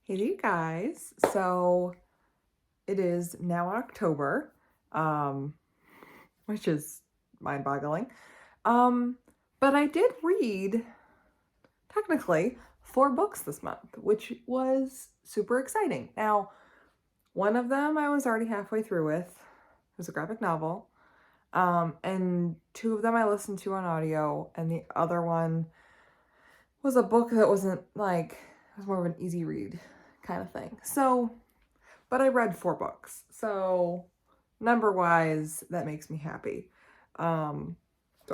Hey you guys, so it is now October, um, which is mind-boggling. Um, but I did read, technically, 4 books this month, which was super exciting. Now, one of them I was already halfway through with. It was a graphic novel. And 2 of them I listened to on audio, and the other one was a book that wasn't like, it was more of an easy read kind of thing. But I read 4 books, so number-wise, that makes me happy. So I'm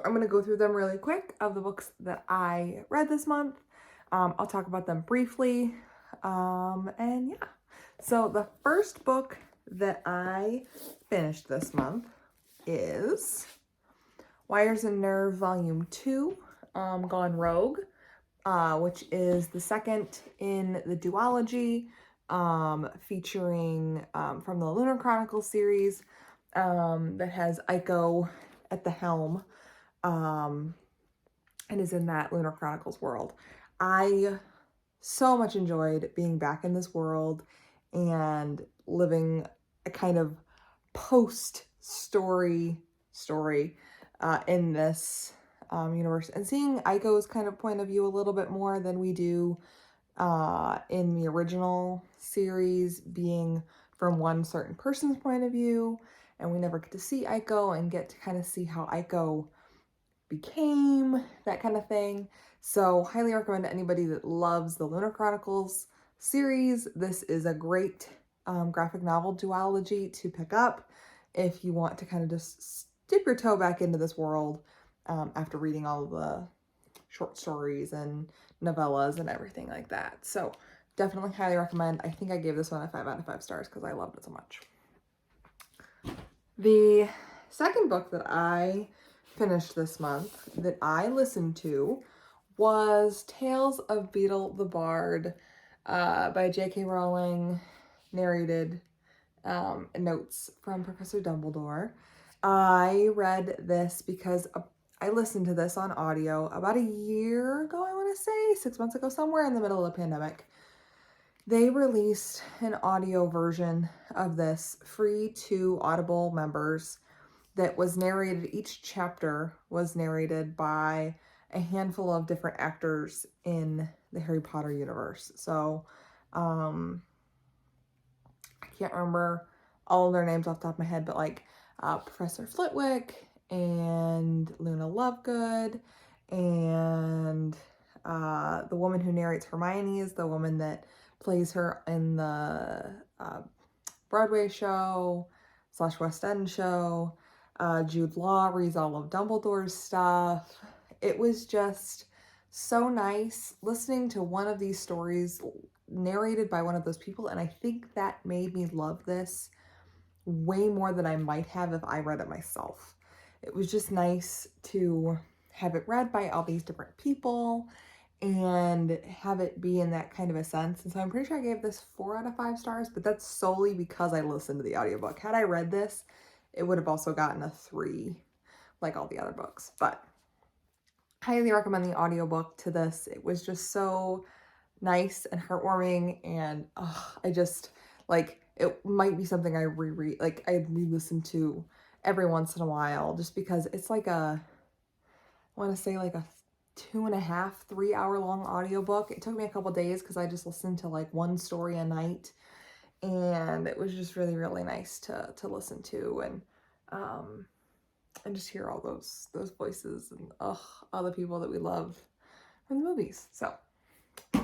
going to go through them really quick of the books that I read this month. I'll talk about them briefly, and yeah. So the first book that I finished this month is Wires and Nerve Volume 2, Gone Rogue, which is the second in the duology, featuring from the Lunar Chronicles series, that has Aiko at the helm, and is in that Lunar Chronicles world. I so much enjoyed being back in this world and living a kind of post-story in this universe, and seeing Aiko's kind of point of view a little bit more than we do in the original series, being from one certain person's point of view, and we never get to see Aiko and get to kind of see how Aiko became, that kind of thing. So highly recommend to anybody that loves the Lunar Chronicles series. This is a great graphic novel duology to pick up if you want to kind of just dip your toe back into this world after reading all of the short stories and novellas and everything like that. So definitely highly recommend. I think I gave this one a 5 out of 5 stars because I loved it so much. The second book that I finished this month that I listened to was Tales of Beetle the Bard by J.K. Rowling, narrated notes from Professor Dumbledore. I read this because I listened to this on audio about a year ago, I want to say, 6 months ago, somewhere in the middle of the pandemic. They released an audio version of this free to Audible members that was narrated. Each chapter was narrated by a handful of different actors in the Harry Potter universe. So I can't remember all of their names off the top of my head, but like Professor Flitwick and Luna Lovegood, and the woman who narrates Hermione is the woman that plays her in the Broadway show / West End show. Jude Law reads all of Dumbledore's stuff. It was just so nice listening to one of these stories narrated by one of those people, and I think that made me love this way more than I might have if I read it myself. It was just nice to have it read by all these different people and have it be in that kind of a sense. And so I'm pretty sure I gave this 4 out of 5 stars, but that's solely because I listened to the audiobook. Had I read this, it would have also gotten a 3 like all the other books. But highly recommend the audiobook to this. It was just so nice and heartwarming, and I just like, it might be something I re-read, like I re-listen to every once in a while, just because it's like I want to say like a 2.5, 3 hour long audiobook. It took me a couple days because I just listened to like one story a night, and it was just really, really nice to listen to, and just hear all those voices and all the people that we love from the movies. So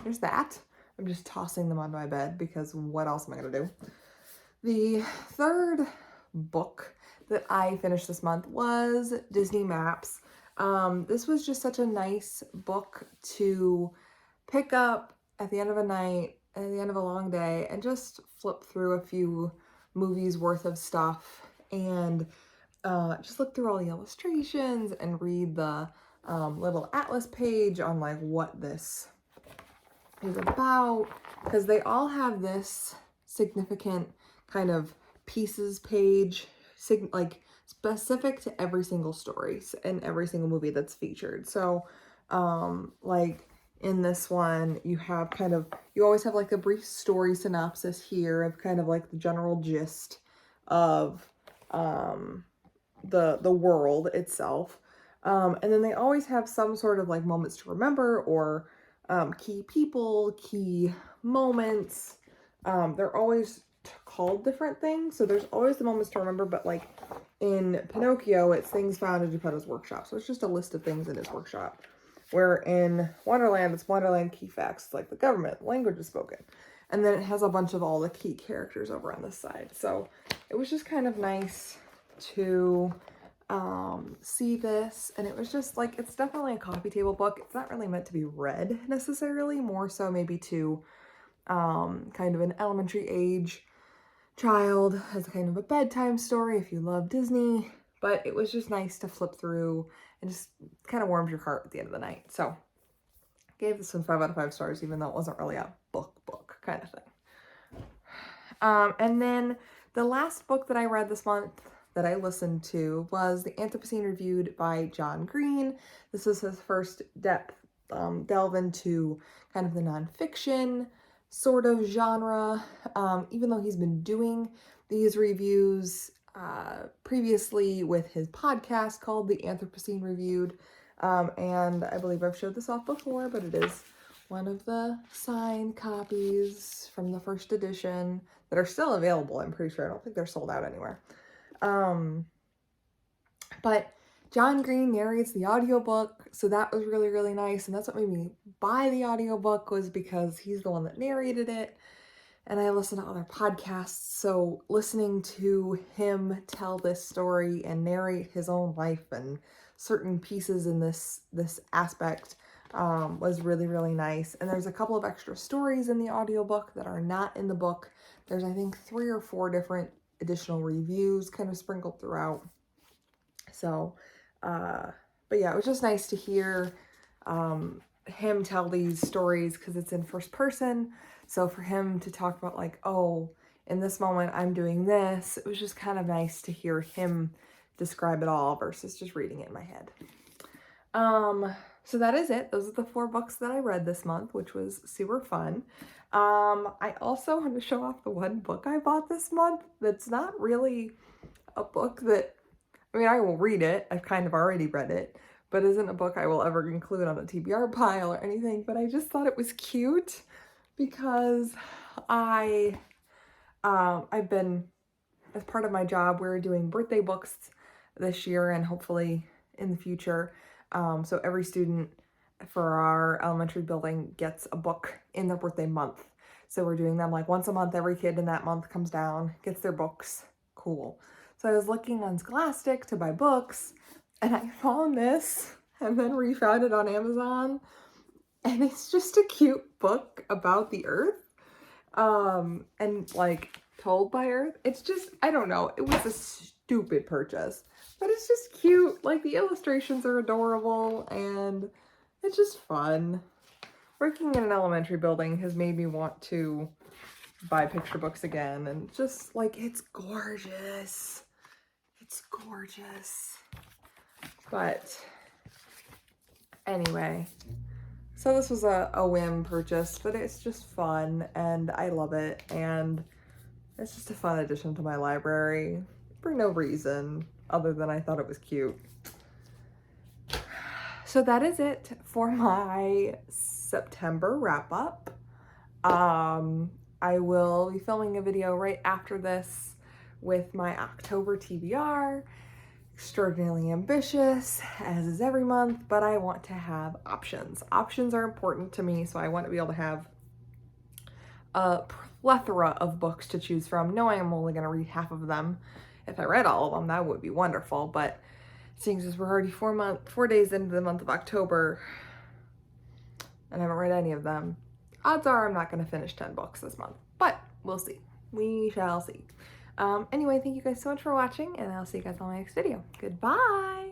there's that. I'm just tossing them onto my bed because what else am I gonna do? The third book that I finished this month was Disney Maps. This was just such a nice book to pick up at the end of a night, at the end of a long day, and just flip through a few movies worth of stuff, and just look through all the illustrations and read the little atlas page on like what this is about, because they all have this significant kind of pieces page, like specific to every single story and every single movie that's featured. So like in this one, you have kind of, you always have like a brief story synopsis here of kind of like the general gist of the world itself. And then they always have some sort of like moments to remember or key people, key moments. They're always called different things. So there's always the moments to remember, but like in Pinocchio, it's things found in Geppetto's workshop. So it's just a list of things in his workshop. Where in Wonderland, it's Wonderland key facts, like the government, language is spoken. And then it has a bunch of all the key characters over on this side. So it was just kind of nice to see this. And it was just like, it's definitely a coffee table book. It's not really meant to be read necessarily, more so maybe to kind of an elementary age child as a kind of a bedtime story if you love Disney. But it was just nice to flip through and just kind of warms your heart at the end of the night. So I gave this one 5 out of 5 stars, even though it wasn't really a book kind of thing. And then the last book that I read this month that I listened to was The Anthropocene Reviewed by John Green. This is his first delve into kind of the nonfiction sort of genre, even though he's been doing these reviews previously with his podcast called The Anthropocene Reviewed. And I believe I've showed this off before, but it is one of the signed copies from the first edition that are still available, I'm pretty sure. I don't think they're sold out anywhere. But John Green narrates the audiobook, so that was really, really nice. And that's what made me buy the audiobook, was because he's the one that narrated it. And I listen to other podcasts, so listening to him tell this story and narrate his own life and certain pieces in this aspect was really, really nice. And there's a couple of extra stories in the audiobook that are not in the book. There's, I think, 3 or 4 different additional reviews kind of sprinkled throughout. So, but yeah, it was just nice to hear him tell these stories because it's in first person. So for him to talk about like, oh, in this moment I'm doing this, it was just kind of nice to hear him describe it all versus just reading it in my head. So that is it. Those are the 4 books that I read this month, which was super fun. I also want to show off the one book I bought this month that's not really a book that, I mean, I will read it. I've kind of already read it, but isn't a book I will ever include on a TBR pile or anything, but I just thought it was cute because I've been, as part of my job, we're doing birthday books this year and hopefully in the future. So every student for our elementary building gets a book in their birthday month. So we're doing them like once a month. Every kid in that month comes down, gets their books. Cool. So I was looking on Scholastic to buy books and I found this and then refound it on Amazon. And it's just a cute book about the earth, and like told by Earth. It's just, I don't know, it was a stupid purchase, but it's just cute. Like the illustrations are adorable and it's just fun. Working in an elementary building has made me want to buy picture books again, and just like, it's gorgeous. It's gorgeous. But anyway, so this was a whim purchase, but it's just fun and I love it. And it's just a fun addition to my library for no reason other than I thought it was cute. So that is it for my September wrap up. I will be filming a video right after this with my October TBR. Extraordinarily ambitious, as is every month, but I want to have options. Options are important to me, so I want to be able to have a plethora of books to choose from, knowing I'm only going to read half of them. If I read all of them, that would be wonderful, but seeing as we're already 4 days into the month of October and I haven't read any of them, odds are I'm not going to finish 10 books this month, but we'll see. We shall see. Anyway, thank you guys so much for watching, and I'll see you guys on my next video. Goodbye!